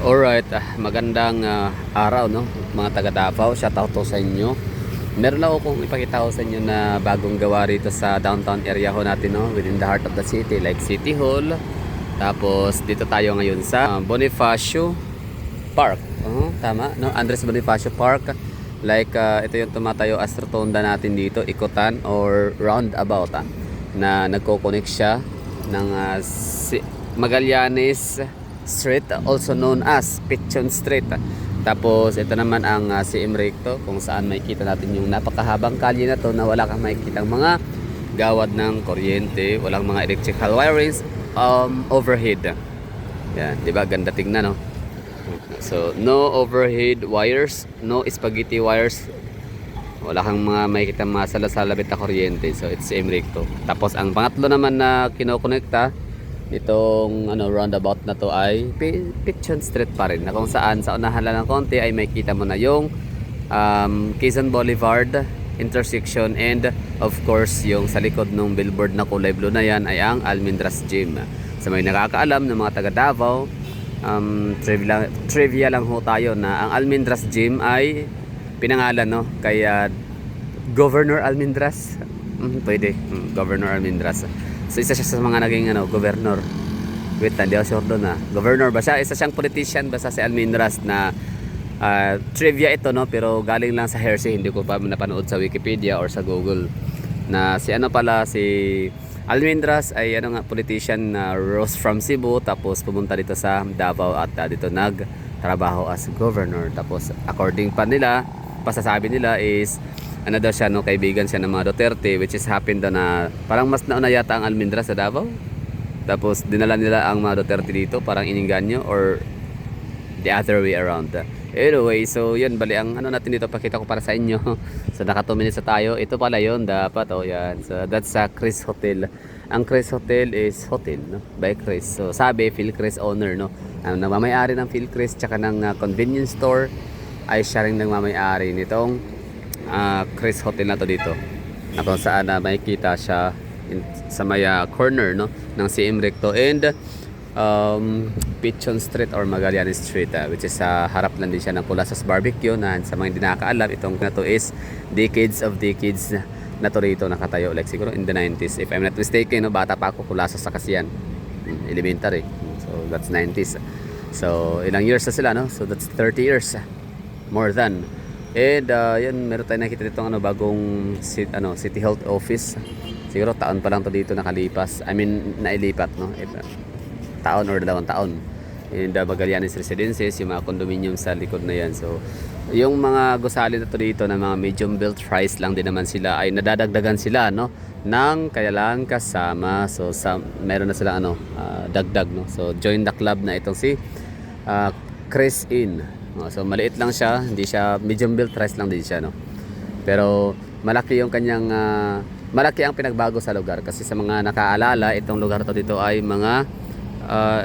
Alright, magandang araw no, mga taga Davao. Shoutout to sa inyo. Meron lang akong ipakita ko sa inyo na bagong gawa rito sa downtown area ho natin no, within the heart of the city like City Hall. Tapos dito tayo ngayon sa Bonifacio Park. Tama, no? Andres Bonifacio Park. Like ito yung tumatayo as rotonda natin dito, ikutan or roundabout na nagko-connect siya ng Magallanes Street, also known as Pichon Street. Tapos ito naman ang CM Recto, kung saan makikita natin yung napakahabang kalye na to na wala kang makikitang mga gawad ng kuryente, walang mga electrical wirings, overhead. Yan, 'di ba? Ganda tingnan, no? So, no overhead wires, no spaghetti wires. Wala kang mga makikitang mga salasalabit na kuryente. So, it's CM Recto. Tapos ang pangatlo naman na kinokonekta itong roundabout na to ay Pichon Street pa rin, na kung saan sa unahan lang ng konti ay makikita mo na yung Quezon Boulevard intersection, and of course yung sa likod ng billboard na kulay blue na yan ay ang Almendras Gym. Sa may nakakaalam ng mga taga Davao, trivia lang ho tayo na ang Almendras Gym ay pinangalan no kay Governor Almendras. Pwede, Governor Almendras. So isa siya sa mga naging governor. Wait, hindi ako sure doon governor ba siya? Isa siyang politician basta si Almendras na trivia ito no, pero galing lang sa hearsay, hindi ko pa napanood sa Wikipedia or sa Google. Na si si Almendras ay politician na rose from Cebu, tapos pumunta dito sa Davao at dito nagtrabaho as governor. Tapos according pa nila, pasasabi nila is daw siya kaibigan siya ng mga Duterte, which is happened na parang mas nauna yata ang Almendras sa Davao. Tapos dinala nila ang mga Duterte dito, parang ininganyo or the other way around. Anyway, so yun, bali ang natin dito, pakita ko para sa inyo. So naka 2 minutes na tayo. Ito pala yun, dapat yan. So that's sa Chris Hotel. Ang Chris Hotel is hotel no, by Chris. So sabi Philchris owner no, ang nagmamay-ari ng Philchris tsaka ng convenience store ay siya ring nagmamay-ari nitong Chris Hotel na to dito, na kung saan makikita siya sa may corner no ng CM Recto and Pichon Street or Magallanes Street, which is harap lang din siya ng Kulasas Barbecue, na sa mga hindi nakakaalam, itong na to is decades na to rito nakatayo, like siguro in the 90s if I'm not mistaken no, bata pa ako, Kulasas sa Kasiyan, elementary, so that's 90s. So ilang years na sila no, so that's 30 years more than. And yun, meron tayong nakita dito bagong City Health Office. Siguro taon pa lang to dito nakalipas. I mean, nailipat no. Taon or 2 taon. And Magallanes Residences, yung mga condominium sa likod na yan. So, yung mga gusali na to dito na mga medium built rise lang din naman sila, ay nadadagdagan sila no ng kailangan kasama. So, meron na sila dagdag no. So, join the club na itong si Chris Inn. So maliit lang siya, hindi siya medium built rise lang din siya no. Pero malaki yung kanyang malaki ang pinagbago sa lugar, kasi sa mga nakaalala, itong lugar to dito ay mga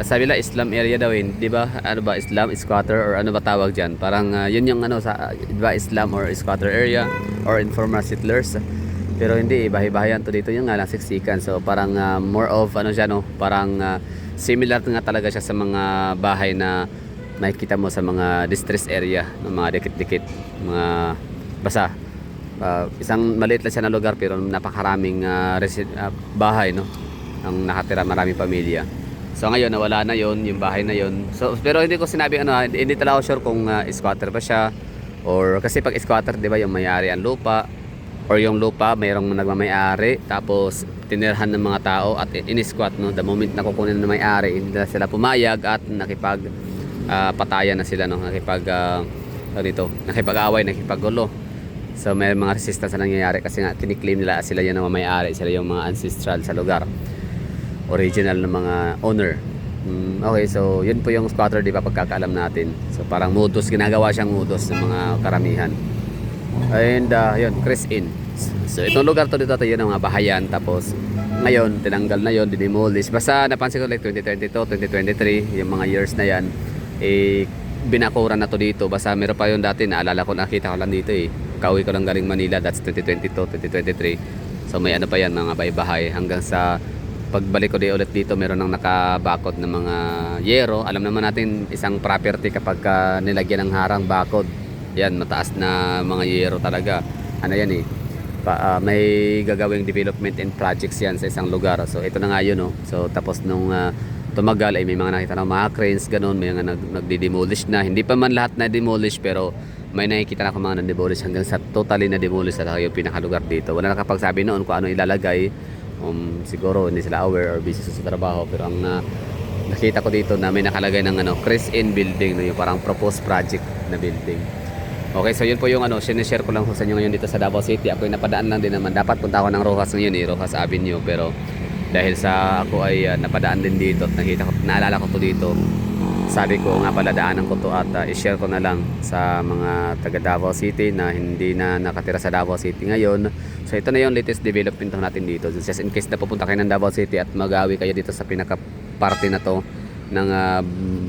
sabi nila Islam area daw di ba? Ano ba Islam squatter or ano ba tawag diyan? Parang yun yung sa diba, Islam or squatter area or informal settlers. Pero hindi, bahay-bahayan to dito, yung nga lang siksikan. So parang more of siya no, parang similar nga talaga siya sa mga bahay na makikita mo sa mga distress area ng mga dikit-dikit, mga basa. Isang maliit lang siya na lugar pero napakaraming bahay no, ang nakatira, maraming pamilya. So ngayon nawala na yon, yung bahay na yon. So pero hindi ko sinabi hindi talaga sure kung squatter ba siya, or kasi pag squatter di ba yung may-ari ang lupa, or yung lupa mayroong nagmamay-ari tapos tinirhan ng mga tao at in-squat no. The moment na kukunin ng may-ari, hindi na sila pumayag at patayan na sila no, nakipag-away, nakipaggulo. So may mga resistance na nangyayari kasi nga kiniklaim nila sila yung may-ari, sila yung mga ancestral sa lugar, original ng mga owner. Okay, so yun po yung squatter di ba, pagkakaalam natin. So parang modus, ginagawa siyang modus ng mga karamihan. And yun, Chris Inn. So itong lugar to dito yun ang mga bahayan, tapos ngayon tinanggal na yun, dinimolish. Basta napansin ko like 2022, 2023, yung mga years na yan, binakuran na to dito. Basta meron pa yun dati, naalala ko, nakita ko lang dito kauwi ko lang galing Manila, that's 2022, 2023. So may pa yan, mga bahay-bahay hanggang sa pagbalik ko di ulit dito, meron nang nakabakod na mga yero. Alam naman natin isang property kapag nilagyan ng harang bakod, yan mataas na mga yero talaga. Ano yan eh, may gagawing development and projects yan sa isang lugar. So ito na nga yun, no? So tapos nung tumagal ay may mga nakita ng mga cranes ganun, may mga nagdi-demolish na. Hindi pa man lahat na demolish, pero may nakikita na ako mga na-demolish hanggang sa totally na-demolish na yung pinakalugar dito. Wala nakapagsabi noon kung ano ilalagay. Siguro hindi sila aware or busy sa trabaho, pero ang nakita ko dito na may nakalagay ng Chris Inn building, no, yung parang proposed project na building. Okay, so yun po yung sinishare ko lang sa inyo ngayon dito sa Davao City. Ako ay napadaan lang din naman. Dapat punta ako ng Rojas ngayon, Rojas Avenue, pero dahil sa ako ay napadaan din dito at naalala ko to dito, sabi ko nga pala daanan ko to at i-share ko na lang sa mga taga Davao City na hindi na nakatira sa Davao City ngayon. So ito na yung latest development natin dito. Just in case na pupunta kayo ng Davao City at magawi kayo dito sa pinaka-party na to ng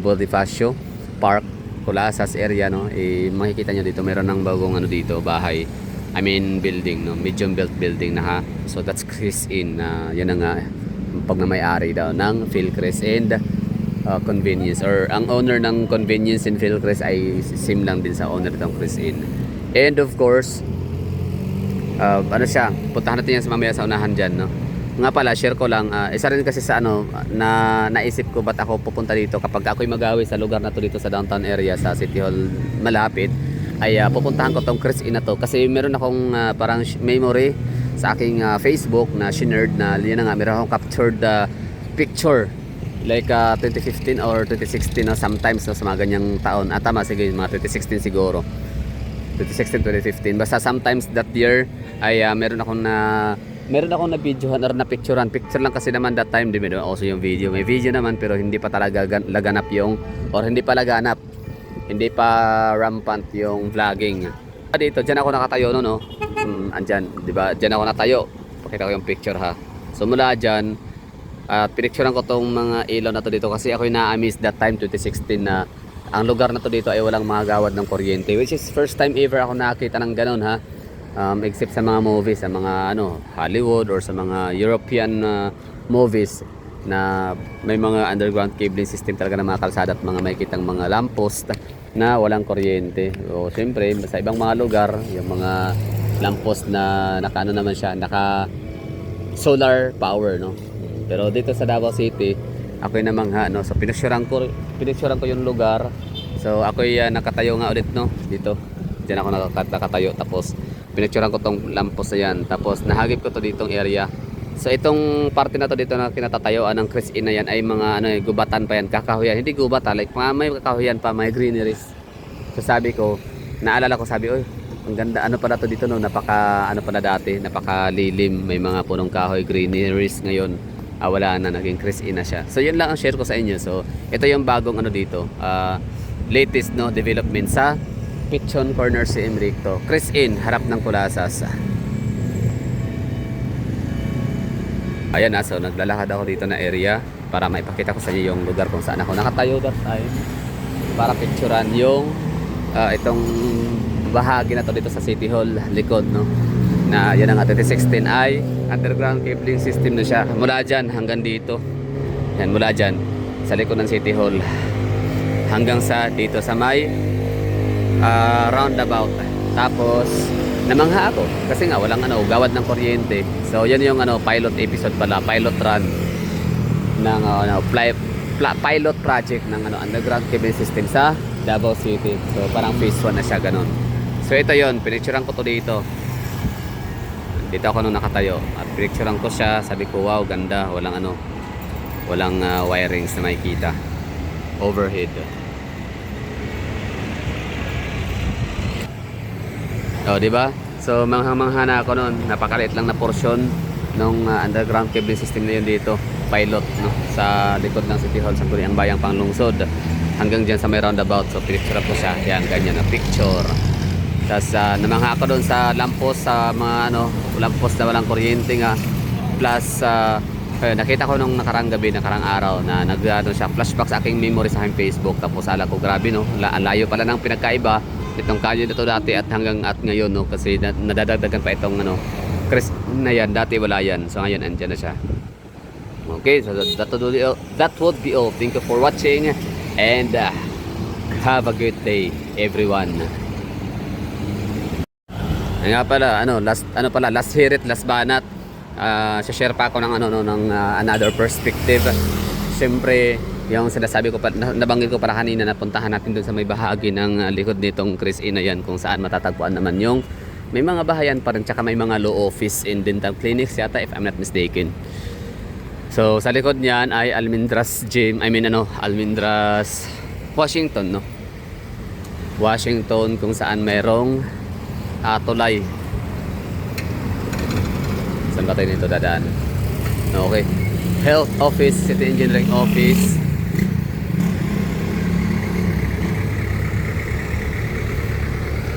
Bonifacio Park, Colasas area, no? Makikita nyo dito meron ng bagong dito, bahay. I mean building, no? Medium built building na ha. So that's Chris Inn. Yan na nga pag na may-ari daw ng Philcres and convenience, or ang owner ng convenience in Philcres ay same lang din sa owner ng Chris Inn. And of course, siya, puntahan natin yan sa mamaya sa unahan dyan, no? Nga pala, share ko lang, isa rin kasi sa na naisip ko ba't ako pupunta dito kapag ako'y magawi sa lugar na to dito sa downtown area sa City Hall malapit, ay pupuntahan ko tong Chris Inn na to kasi meron akong parang memory sa aking Facebook na shinerd na yun na nga, meron akong captured picture like 2015 or 2016, no, sometimes, no, sa mga ganyang taon. Tama, sige, mga 2016 siguro. 2016, 2015. Basta sometimes that year ay meron akong na videohan or na picturean. Picture lang kasi naman that time, di ba? Also yung video. May video naman pero hindi pa talaga laganap hindi pa rampant yung vlogging. Dito, dyan ako nakatayo no. Andyan, di ba? Dyan ako natayo. Pakita ko yung picture ha. So mula dyan, pinicturean ko tong mga ilaw na to dito kasi ako'y na-amaze that time 2016 na ang lugar na to dito ay walang mga gawad ng kuryente, which is first time ever ako nakita ng ganun ha. Except sa mga movies, sa mga Hollywood or sa mga European movies na may mga underground cabling system talaga ng mga kalsada at mga makikitang mga lamppost na walang kuryente. O siyempre sa ibang mga lugar, yung mga lamppost na naka solar power, no. Pero dito sa Davao City, ako'y namangha, no. So pinicturean ko yung lugar. So ako'y nakatayo nga ulit, no, dito. Diyan ako nakatayo, tapos pinicturean ko tong lamppost na yan. Tapos nahagip ko to ditong area. So itong parte na to dito na kinatatayuan ng Chris Inn na yan ay mga gubatan pa yan, kakahuyan. Hindi gubata, like may kakahuyan pa, may greeneries. So sabi ko, naalala ko, sabi, oy, ang ganda, pala to dito, no, napaka napakalilim, may mga punong kahoy, greeneries. Ngayon wala na, naging Chris Inn na siya. So yun lang ang share ko sa inyo. So ito yung bagong dito, latest, no, development sa Pichon Corner si Emricto. Chris Inn, harap ng Colasas. Ayan so naglalakad ako dito na area para maipakita ko sa inyo yung lugar kung saan ako nakatayo that time para picturean yung itong bahagi na to dito sa City Hall likod, no, na yan ang 2016 ay underground cabling system na siya mula dyan hanggang dito. Yan, mula dyan sa likod ng City Hall hanggang sa dito sa may roundabout. Tapos namangha ako kasi nga walang gawad ng kuryente. So yan yung pilot episode pala, pilot run ng pilot project ng underground cabling system sa Davao City. So parang phase 1 na siya, ganun. So ito yon, pinicturean ko to dito. Dito ako nung nakatayo at pinicturean ko siya. Sabi ko, wow, ganda. Walang wirings na makikita overhead. Di ba? So mangha na ako noon. Napakaliit lang na portion ng underground cabling system na yun dito. Pilot, no, sa likod ng City Hall sa Kuriang Bayang Panglungsod. Hanggang diyan sa may roundabout. So pinicture ko siya. Yan, ganyan na picture. Tapos namangha ako doon sa lamppost, sa mga lamppost na walang kuryente nga. Plus nakita ko nung nakarang araw na siya flashback sa aking memory sa aking Facebook. Tapos ala ko, grabe, no, ang layo pala ng pinagkaiba itong kanyo na to dati at hanggang ngayon, no, kasi nadadagdagan pa itong Chris na yan. Dati wala yan, so ngayon andyan na siya. Okay, so that would be all. Thank you for watching and have a good day everyone. Nga pala, last hirit, last banat. Share pa ako ng another perspective. Siyempre, yung sinasabi ko pa, nabanggit ko para kanina, napuntahan natin dun sa may bahagi ng likod nitong Chris Inn na yan, kung saan matatagpuan naman yung may mga bahayan pa rin, tsaka may mga law office and dental clinics yata, if I'm not mistaken. So sa likod niyan ay Almendras Gym, Almendras Washington, no? Washington, kung saan merong tulay. Saan ba tayo nito dadaan? Okay. Health Office, City Engineering Office.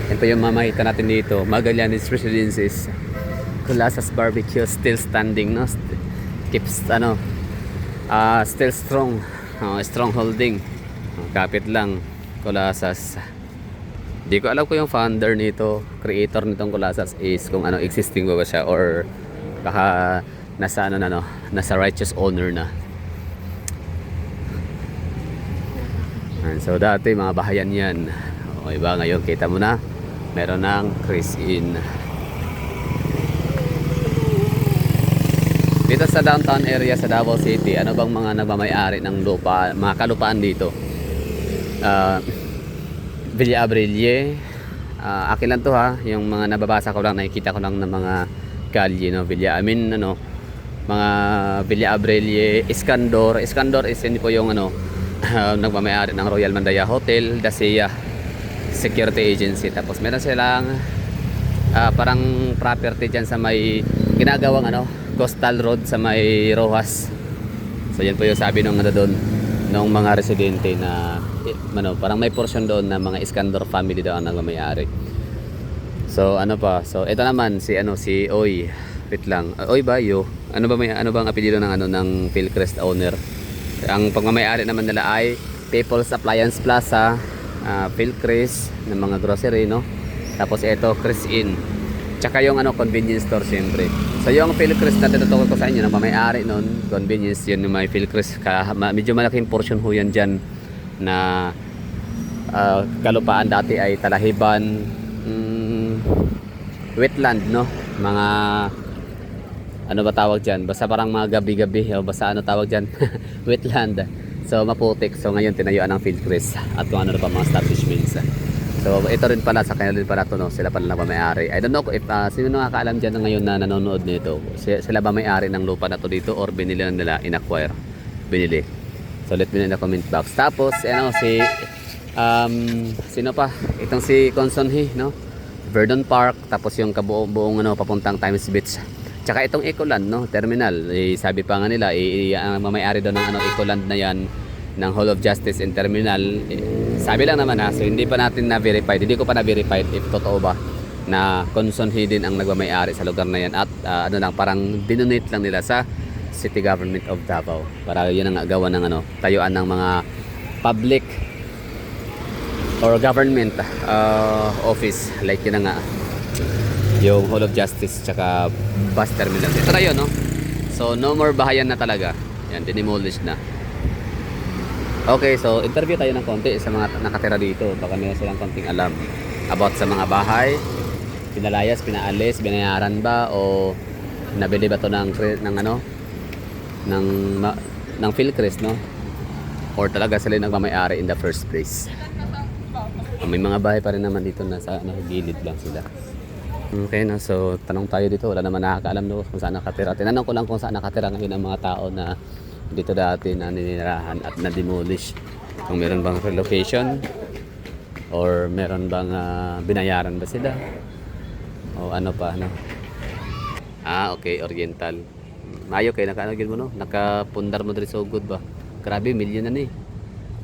Yan po yung mamakita natin dito. Magallanes Residences. Colasas Barbecue still standing, no? Keeps still strong. Strong holding. Kapit lang. Colasas. Di ko alam ko yung founder nito, creator nitong Colasas is kung existing ba siya or baka nasa righteous owner na. And so dati mga bahayan yan. Okay ba, ngayon kita mo na meron ng Chris Inn. Dito sa downtown area sa Davao City, ano bang mga nagmamay-ari ng lupa, mga kalupaan dito? Villa Abrille, akin lang to ha, yung mga nababasa ko lang, nakikita ko lang ng mga kalye, no? Mga Villa Abrille, Iskandor is hindi po yung nagmamay-ari ng Royal Mandaya Hotel, Dacia Security Agency. Tapos meron silang parang property dyan sa may ginagawang Coastal Road sa may Rojas. So yan po yung sabi nung doon ng mga residente na parang may portion doon na mga Iskandor family daw ang nagmamay-ari. So so ito naman si Oy. Wait lang. Oy ba yo? Ano bang apelyido ng Philcrest owner? Ang pagmamay-ari naman nila ay People's Appliance Plaza, Philcrest ng mga grocery, no? Tapos ito Chris Inn. Tsaka yung convenience store siyempre. So yung Philcrest na tinutukoy ko sa inyo, na may-ari nun, convenience yun yung may Philcrest. Medyo malaking portion ho yan dyan na kalupaan dati ay talahiban, wetland, no? Mga ano ba tawag dyan? Basta parang mga gabi-gabi o basta tawag dyan? Wetland. So maputik. So ngayon tinayuan ng Philcrest at kung ano pa mga establishments. So ito rin pala, sa kanila rin pala to, no? Sila pala nagmamay-ari. I don't know if sino nakakaalam dyan na ngayon na nanonood nito. Sila ba may-ari ng lupa na to dito or binili na nila, in-acquire? Binili. So let me know in the comment box. Tapos sino pa? Itong si Consonhe, no? Verdon Park, tapos yung kabuong papuntang Times Beach. Tsaka itong Ecoland, no? Terminal. Sabi pa nga nila, mamay-ari doon ng Ecoland na yan, ng Hall of Justice and Terminal. Sabi lang naman so hindi pa natin na-verified, hindi ko pa na-verified if totoo ba na Consonhe din ang nagmamay-ari sa lugar na yan at parang dinonate lang nila sa City Government of Davao para yun ang gawa ng tayuan ng mga public or government office, like yun nga yung Hall of Justice tsaka bus terminal. Ito na yun, no? So no more bahayan na talaga, yan, dinimolish na. Okay, so interview tayo ng konti sa mga nakatira dito. Baka meron silang konting alam about sa mga bahay. Pinalayas, pinaalis, binayaran ba o nabili ba to ng Philcrest, no? Or talaga sila nagmamay-ari in the first place. May mga bahay pa rin naman dito na sa gilid lang sila. Okay, no? So tanong tayo dito. Wala naman nakakaalam, no, kung saan nakatira. Tinanong ko lang kung saan nakatira ngayon ang mga tao na dito dati na ninirahan at na-demolish. Kung meron bang relocation or meron bang binayaran ba sila o ano pa, no? Okay, Oriental. Mayo kay nakaanogin mo, no? Nakapundar mo diri so good ba? Grabe, milyon na ni.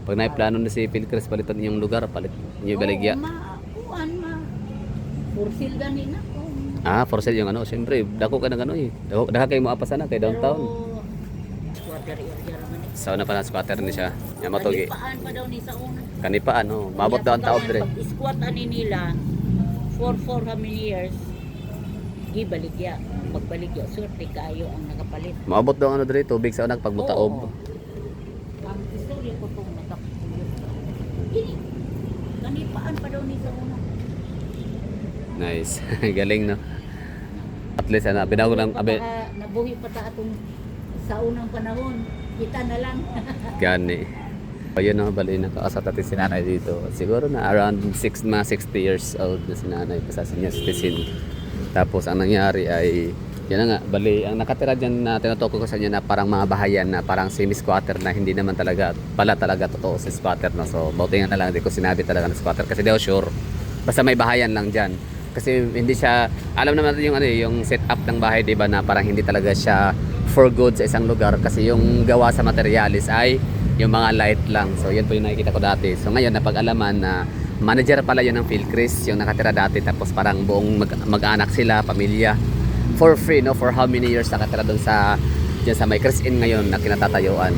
Pag naiplano na si Philcrest palitan yung lugar, palit niyo baligya. For sale ganin ako. For sale yung siyempre, dako ka ng daka kay mo apasan na kay downtown. So na pa na squatter ni siya. Nya matugi. Kanipaan pa daw ni sa una. Kanipaan, no. Mabot daw ang taob dire. Squat ani nila for how many years? gibaligya. Pagbaligya, swerte kayo ang nakapalit. Maabot daw ano diri tubig sa unang pagmutaob. Oo. Ang istorya ko itong nakapulot sa una. Gini, kanipaan pa daw ni sa una. Nice. Galing no. At least ano, binago ng Nabuhi pa ta atong sa unang panahon. Kita na lang. gani. Ayun no, bali nakaasat natin si nanay dito. Siguro na around 60 years old na si nanay pa sa senior citizen. Tapos ang nangyari ay yan na nga, bali ang nakatira dyan na tinutukoy ko sa inyo na parang mga bahayan na parang semi-squatter na hindi naman talaga pala talaga totoo si squatter no. So buti nga na lang hindi ko sinabi talaga na squatter kasi di ako sure. Basta may bahayan lang dyan. Kasi hindi siya, alam naman natin yung ano yung setup ng bahay, 'di ba, na parang hindi talaga siya for good sa isang lugar kasi yung gawa sa materialis ay yung mga light lang. So yan po yung nakikita ko dati. So ngayon napag-alaman na manager pala yun ng Philcris, yung nakatira dati, tapos parang buong mag-anak sila, pamilya, for free no, for how many years nakatira doon sa dyan sa may Chris Inn ngayon na kinatatayuan.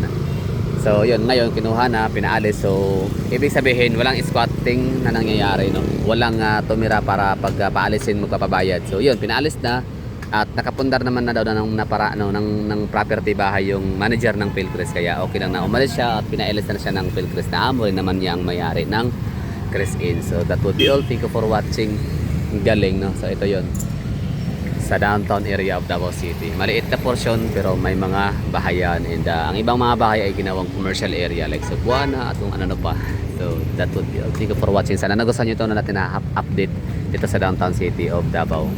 So yun, ngayon kinuha na, pinaalis. So ibig sabihin walang squatting na nangyayari no. Walang tumira para pag paalisin magpapabayad. So yun, pinaalis na at nakapundar naman na daw ng property bahay yung manager ng Philcris, kaya okay lang na umalis siya at pinaalis na siya ng Philcris na amo rin naman niyang may-ari ng Chris Inn. So that would be all. Thank you for watching. Galing no. So ito yun sa downtown area of Davao City. Maliit na portion pero may mga bahayan, and ang ibang mga bahay ay ginawang commercial area like Cebuana at kung ano pa. So that would be all. Thank you for watching. Sana nagustuhan nyo ito na natin na update dito sa downtown city of Davao.